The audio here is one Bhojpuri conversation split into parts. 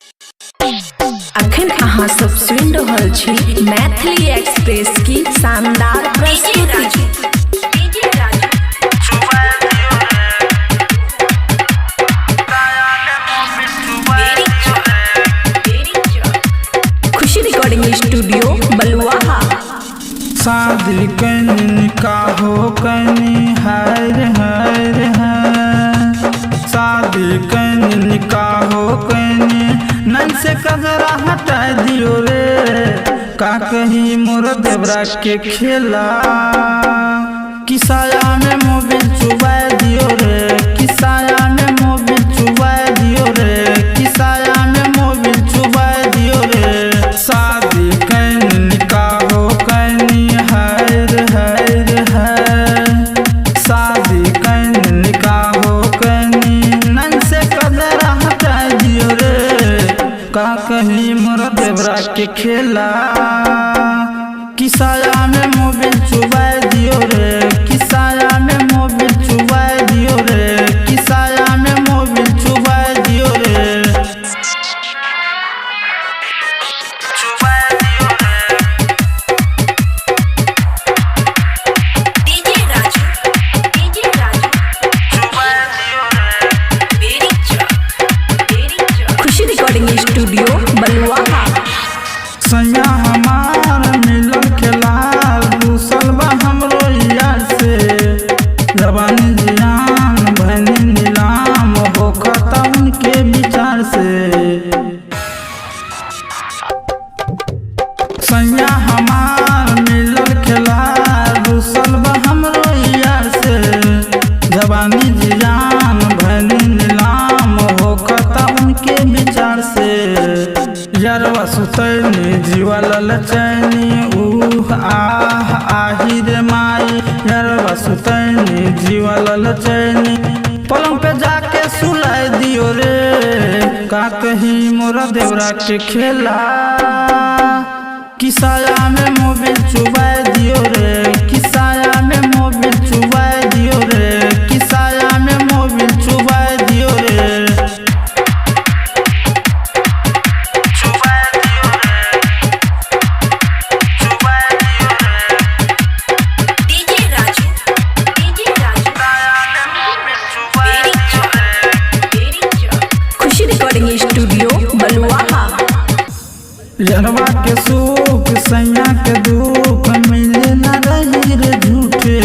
अखन अहाँ सब सुनि रहल छी मैथिली एक्सप्रेस की शानदार प्रस्तुति। खुशी रिकॉर्डिंग स्टूडियो बलुआहा। शादी कनी का हो कनी हर हर है, शादी कनी का हो कनी नन से कजरा हटा दियो रे। का कही मोर देवरा के खेला, किसाया में मोबिल चुबा दियो रे, किसाया में मोबिल चुबा दियो रे, किसाया में मोबिल चुबा दियो रे। शादी कनी का हो कनी हर हर है, शादी कनी का हो कनी नन से कजरा हटा दियो रे। का कही मोर देवरा के खेला, किसाया में मोबिल चुबा दियो रे, किसाया में मोबिल चुबा दियो रे, किसाया में मोबिल चुबा दियो रे। चुबा दियो रे। डीजे राजू चुबा दियो रे। खुशी रिकॉर्डिंग स्टूडियो बलुआहा। सैया हमार मिलन के लाल दूसल बा हमरो यार से, जवानी जियान भनी नीलाम होखता उनके विचार से। सैया हमार मिलन के लाल दूसल बा हमरो यार से, जवानी जियान भनी नीलाम होखता उनके विचार से। यारवा सुतैनी जीवा ललचैनी आह आही रे माई, यारवा सुतैनी जीवा ललचैनी पलंग पे जाके सुलाई दियो रे। का कही मोरा देवरा के खेला, किसाया में मोबिल चुबा दियो रे, किसाया में मोबिल चुबा दियो रे, किसाया में मोबिल चुबा दियो रे। स्टूडियो बलुआहा। यरवा के सुख सैया के दुख मिले न रही रे झूठे,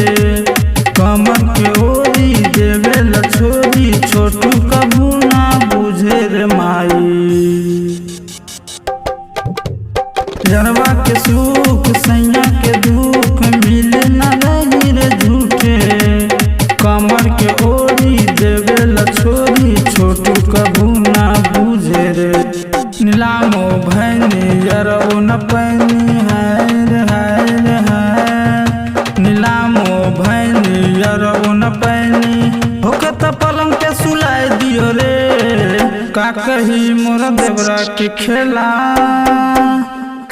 कमर के ओरी देवे ल छोरी छोटू कबू ना बुझे रे माई। यरवा के सुख सैया के दुख मिले न रही रे झूठे, कमर के ओरी देवे ल छोरी छोटू कबू ना बुझे रे। नीलामो भैनी यरऊ न पैनी हर हर है, नीलामो भैनी यरऊ न पैनी होके त पलंग पे सुलाई दियो रे। का कही मोर देवरा के खेला,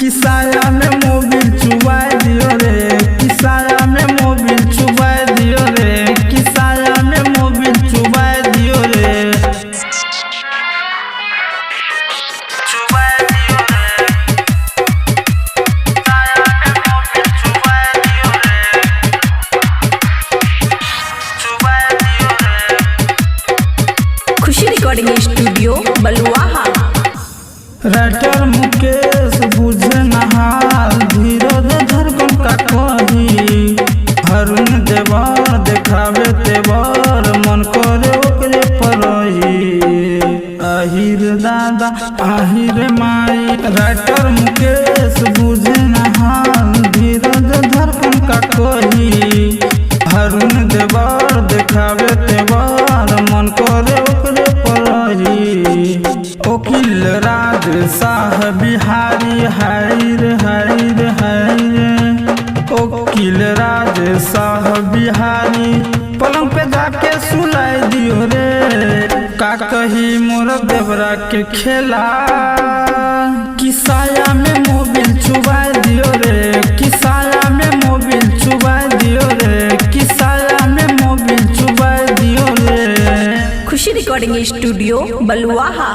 किसाया में मोबिल चुबा दियो रे, किसाया में मोबिल चुबा दियो रे, किसाया में मोबिल चुबा दियो रे। खुशी रिकॉर्डिंग स्टूडियो बलुआहा। राइटर मुकेश बुझे नहाल धीरज धड़कन का कही, हरुण देवर देखावे तेवर मन करे ओकरे परही। आहिर दादा आहिर माई, राइटर मुकेश बुझे नहाल धीरज धड़कन का कही, हरुण देवर देखावे तेवर मन करे ओकरे परही। वकील Raj Shah Bihari hire hire hire, वकील राज शाह बिहारी पलंग पे जाके सुलाई दियो रे। का कही मोर देवरा के खेला, किसाया में मोबिल चुबा दियो रे, किसाया में मोबिल चुबा दियो रे, किसाया में मोबिल चुबा दियो रे। खुशी रिकॉर्डिंग स्टूडियो बलुआहा।